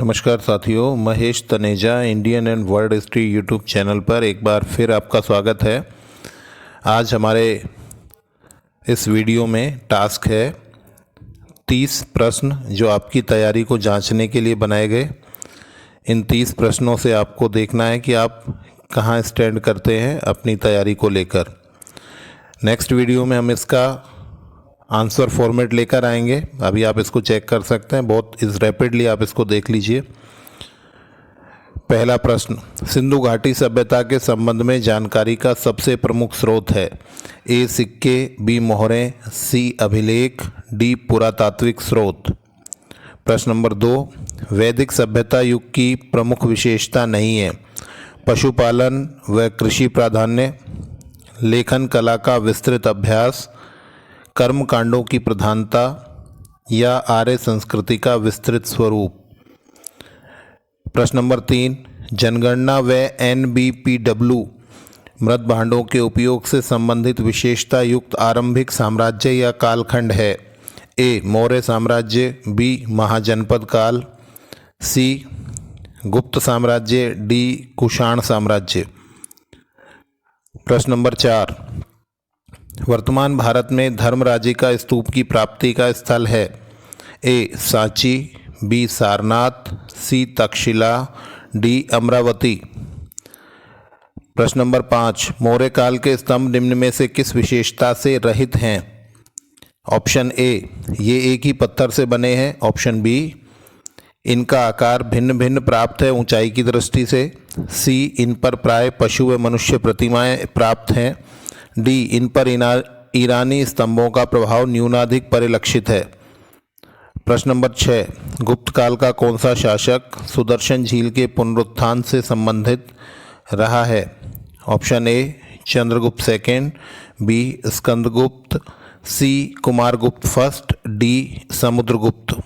नमस्कार साथियों, Mahesh Taneja Indian and world history YouTube channel पर एक बार फिर आपका स्वागत है। आज हमारे इस वीडियो में टास्क है 30 प्रश्न जो आपकी तैयारी को जांचने के लिए बनाए गए। इन 30 प्रश्नों से आपको देखना है कि आप कहाँ स्टैंड करते हैं अपनी तैयारी को लेकर। नेक्स्ट वीडियो में हम इसका आंसर फॉर्मेट लेकर आएंगे। अभी आप इसको चेक कर सकते हैं, बहुत रैपिडली आप इसको देख लीजिए। पहला प्रश्न, सिंधु घाटी सभ्यता के संबंध में जानकारी का सबसे प्रमुख स्रोत है? ए सिक्के, बी मोहरें, सी अभिलेख, डी पुरातात्विक स्रोत। प्रश्न नंबर 2, वैदिक सभ्यता युग की प्रमुख विशेषता नहीं है? पशुपालन व कृषि प्राधान्य, लेखन कला का विस्तृत अभ्यास, कर्म कांडों की प्रधानता या आर्य संस्कृति का विस्तृत स्वरूप। प्रश्न नंबर 3, जनगणना व NBPW मृत भांडों के उपयोग से संबंधित विशेषता युक्त आरंभिक साम्राज्य या कालखंड है? ए मौर्य साम्राज्य, बी महाजनपद काल, सी गुप्त साम्राज्य, डी कुषाण साम्राज्य। प्रश्न नंबर 4, वर्तमान भारत में धर्मराजी का स्तूप की प्राप्ति का स्थल है? ए सांची, बी सारनाथ, सी तक्षशिला, डी अमरावती। प्रश्न नंबर 5, मौर्य काल के स्तंभ निम्न में से किस विशेषता से रहित हैं? ऑप्शन ए, ये एक ही पत्थर से बने हैं। ऑप्शन बी, इनका आकार भिन्न भिन्न प्राप्त है ऊंचाई की दृष्टि से। सी, इन पर प्राय पशु व मनुष्य प्रतिमाएं प्राप्त हैं। डी, इन पर ईरानी स्तंभों का प्रभाव न्यूनाधिक परिलक्षित है। प्रश्न नंबर 6, गुप्त काल का कौन सा शासक सुदर्शन झील के पुनरुत्थान से संबंधित रहा है? Option A Chandragupta second, B Skandagupta, C Kumaragupta first, D Samudragupta.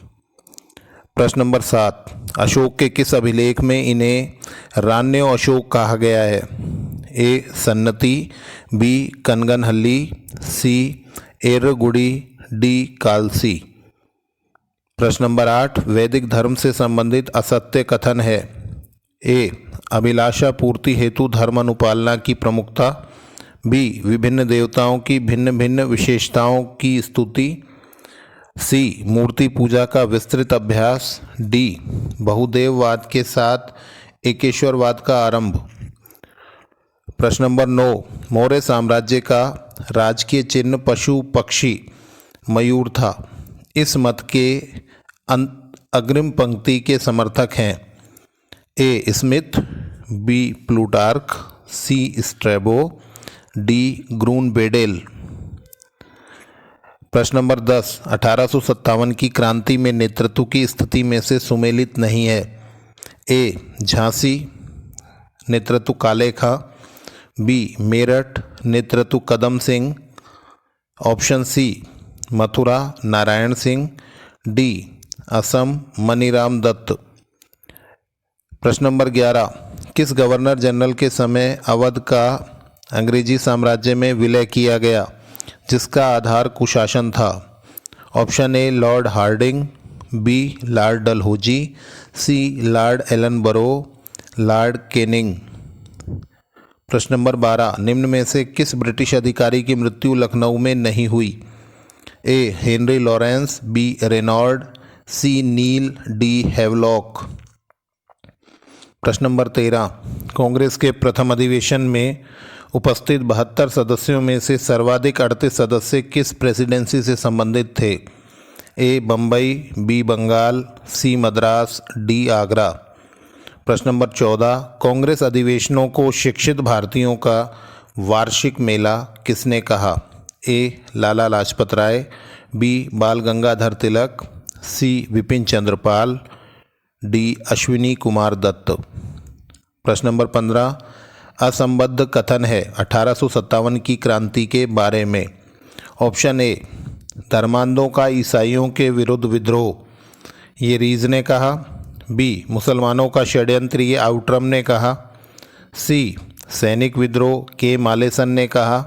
प्रश्न नंबर 7, अशोक के किस अभिलेख में इन्हें रान्यो अशोक कहा गया है? ए सन्नति, बी कनगनहल्ली, सी एर्रगुडी, डी कालसी। प्रश्न नंबर 8, वैदिक धर्म से संबंधित असत्य कथन है? ए अभिलाषा पूर्ति हेतु धर्म अनुपालना की प्रमुखता, बी विभिन्न देवताओं की भिन्न भिन्न विशेषताओं की स्तुति, सी मूर्ति पूजा का विस्तृत अभ्यास, डी बहुदेववाद के साथ एकेश्वरवाद का आरंभ। प्रश्न नंबर 9, मौर्य साम्राज्य का राजकीय चिन्ह पशु पक्षी मयूर था। इस मत के अग्रिम पंक्ति के समर्थक हैं? A Smith, B Plutarch, C Strabo, D Grunwedel. प्रश्न नंबर 10, 1857 की क्रांति में नेतृत्व की स्थिति में से सुमेलित नहीं है? ए झांसी, नेतृत्व काले खां, बी मेरठ, नेतृत्व Kadam Singh, option C Mathura Narayan Singh, D Assam Maniram Dutt. प्रश्न नंबर 11, किस गवर्नर जनरल के समय अवध का अंग्रेजी साम्राज्य में विलय किया गया जिसका आधार कुशासन था? Option A Lord Hardinge, B Lord Dalhousie, C Lord Ellenborough, Lord Canning. प्रश्न नंबर 12, निम्न में से किस ब्रिटिश अधिकारी की मृत्यु लखनऊ में नहीं हुई? A Henry Lawrence, B Reynold, C nil, D Havelock. प्रश्न नंबर 13, कांग्रेस के प्रथम अधिवेशन में उपस्थित 72 सदस्यों में से सर्वाधिक 38 सदस्य किस प्रेसिडेंसी से संबंधित थे? ए बम्बई, बी बंगाल, सी मद्रास, डी आगरा। प्रश्न नंबर 14, कांग्रेस अधिवेशनों को शिक्षित भारतीयों का वार्षिक मेला किसने कहा? ए लाला लाजपत राय, बी बाल गंगाधर तिलक, सी विपिन चंद्र पाल, डी अश्विनी कुमार दत्त। प्रश्न नंबर 15, असंबद्ध कथन है 1857 की क्रांति के बारे में? ऑप्शन ए धर्मांधों का ईसाइयों के विरुद्ध विद्रोह, ये रीज ने कहा, बी मुसलमानों का षड्यंत्र, ये आउट्रम ने कहा, सी सैनिक विद्रोह, के मालेसन ने कहा,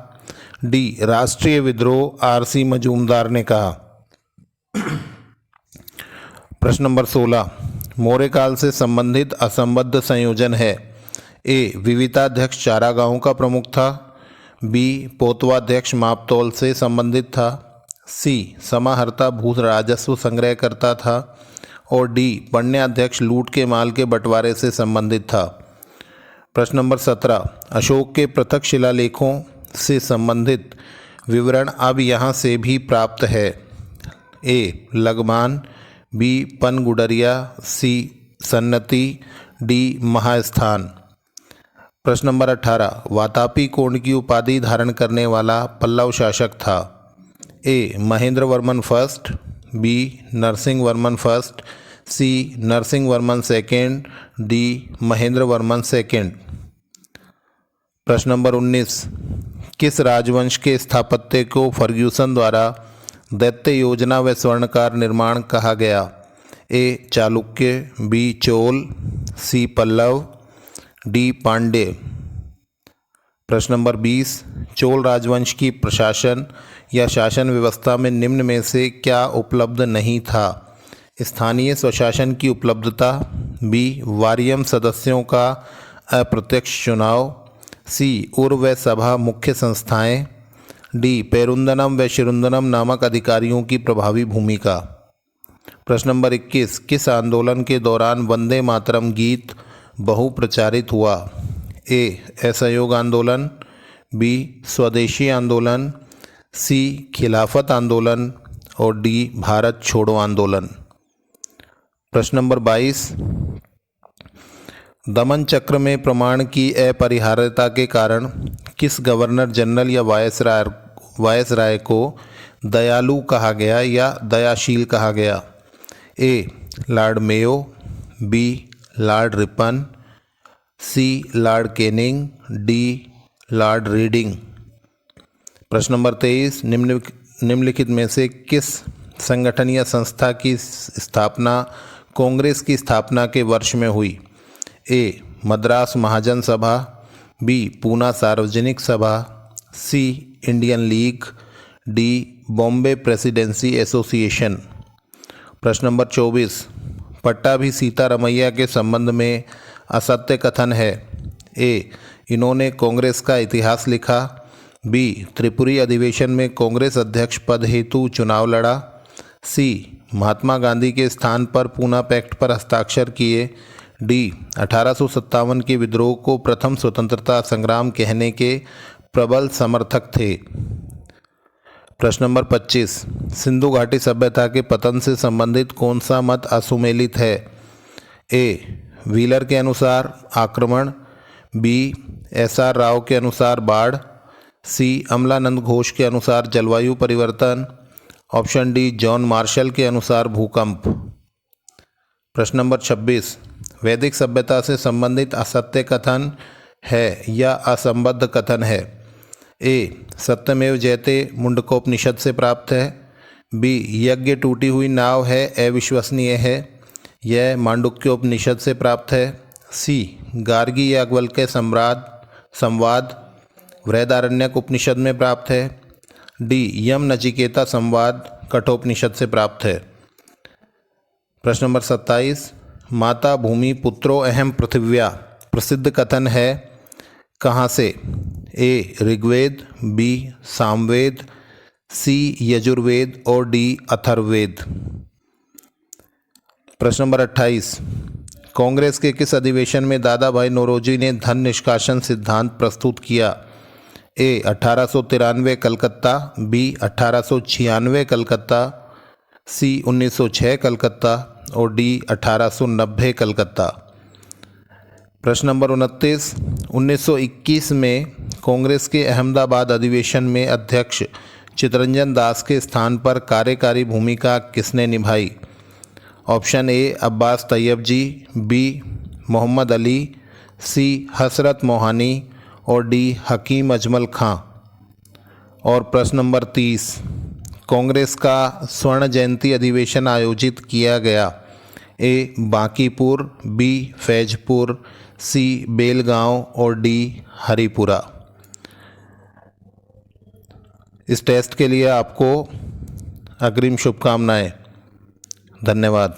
डी राष्ट्रीय विद्रोह, RC मजूमदार ने कहा। प्रश्न नंबर 16, मौर्य काल से संबंधित असंबद्ध संयोजन है? ए विविताध्यक्ष चारागाहों का प्रमुख था, बी पोतवाध्यक्ष मापतौल से संबंधित था, सी समाहर्ता भू राजस्व संग्रह करता था और डी पण्याध्यक्ष लूट के माल के बंटवारे से संबंधित था। प्रश्न नंबर 17, अशोक के पृथक शिलालेखों से संबंधित विवरण अब यहाँ से भी प्राप्त है? ए लगमान, बी पनगुडरिया, सी सन्नति, डी महास्थान। प्रश्न नंबर 18, वातापी कोण की उपाधि धारण करने वाला पल्लव शासक था? A Mahendra Varman first, B Narasimha Varman first, C Narasimha Varman second, D Mahendra Varman second. प्रश्न नंबर 19, किस राजवंश के स्थापत्य को फर्ग्यूसन द्वारा दैत्य योजना व स्वर्णकार निर्माण कहा गया? ए चालुक्य, बी चोल, सी पल्लव, डी पांड्य। प्रश्न नंबर 20, चोल राजवंश की प्रशासन या शासन व्यवस्था में निम्न में से क्या उपलब्ध नहीं था? स्थानीय स्वशासन की उपलब्धता, बी वारियम सदस्यों का अप्रत्यक्ष चुनाव, सी उर्व व सभा मुख्य संस्थाएं, डी पेरुंदनम व शिरुंदनम नामक अधिकारियों की प्रभावी भूमिका। प्रश्न नंबर 21, किस आंदोलन के दौरान वंदे मातरम गीत बहु प्रचारित हुआ? ए असहयोग आंदोलन, बी स्वदेशी आंदोलन, सी खिलाफत आंदोलन और डी भारत छोड़ो आंदोलन। प्रश्न नंबर 22, दमन चक्र में प्रमाण की अपरिहार्यता के कारण किस गवर्नर जनरल या वायसराय को दयालु कहा गया या दयाशील कहा गया? A Lord Mayo, B Lord Ripon, C Lord Canning, D Lord Reading. प्रश्न नंबर 23, निम्नलिखित में से किस संगठन या संस्था की स्थापना कांग्रेस की स्थापना के वर्ष में हुई? ए मद्रास महाजन सभा, B Poona Sarvajanik Sabha, C Indian League, D Bombay Presidency Association. प्रश्न नंबर 24, पट्टाभी सीतारमैया के संबंध में असत्य कथन है? ए इन्होंने कांग्रेस का इतिहास लिखा, बी त्रिपुरी अधिवेशन में कांग्रेस अध्यक्ष पद हेतु चुनाव लड़ा, सी महात्मा गांधी के स्थान पर पूना पैक्ट पर हस्ताक्षर किए, डी 1857 के विद्रोह को प्रथम स्वतंत्रता संग्राम कहने के प्रबल समर्थक थे। प्रश्न नंबर 25, सिंधु घाटी सभ्यता के पतन से संबंधित कौन सा मत असुमेलित है? ए व्हीलर के अनुसार आक्रमण, बी एस.आर. राव के अनुसार बाढ़, सी अमलानंद घोष के अनुसार जलवायु परिवर्तन, ऑप्शन डी जॉन मार्शल के अनुसार भूकंप। प्रश्न नंबर 26, वैदिक सभ्यता से संबंधित असत्य कथन है या असंबद्ध कथन है? ए सत्यमेव जयते मुंडकोपनिषद से प्राप्त है, बी यज्ञ टूटी हुई नाव है अविश्वसनीय है, यह मांडुक्योपनिषद से प्राप्त है, सी गार्गी याज्ञवल्क्य संवाद बृहदारण्यक उपनिषद में प्राप्त है, डी यम नचिकेता संवाद कठोपनिषद से प्राप्त है। प्रश्न नंबर 27, माता भूमि पुत्रो अहम पृथिव्या प्रसिद्ध कथन है कहाँ से? ए ऋग्वेद, बी सामवेद, सी यजुर्वेद और डी अथर्ववेद। प्रश्न नंबर 28, कांग्रेस के किस अधिवेशन में दादा भाई नौरोजी ने धन निष्कासन सिद्धांत प्रस्तुत किया? ए 1893 कलकत्ता, बी 1896 कलकत्ता, सी 1906 कलकत्ता और डी 1890 कलकत्ता। प्रश्न नंबर 29, 1921 में कांग्रेस के अहमदाबाद अधिवेशन में अध्यक्ष चितरंजन दास के स्थान पर कार्यकारी भूमिका किसने निभाई? Option A Abbas Tyabji, B Mohammad Ali, C Hasrat Mohani और डी हकीम अजमल खां। और प्रश्न नंबर 30, कांग्रेस का स्वर्ण जयंती अधिवेशन आयोजित किया गया? ए बांकीपुर, बी फैजपुर, सी बेलगांव और डी हरिपुरा। इस टेस्ट के लिए आपको अग्रिम शुभकामनाएं। धन्यवाद।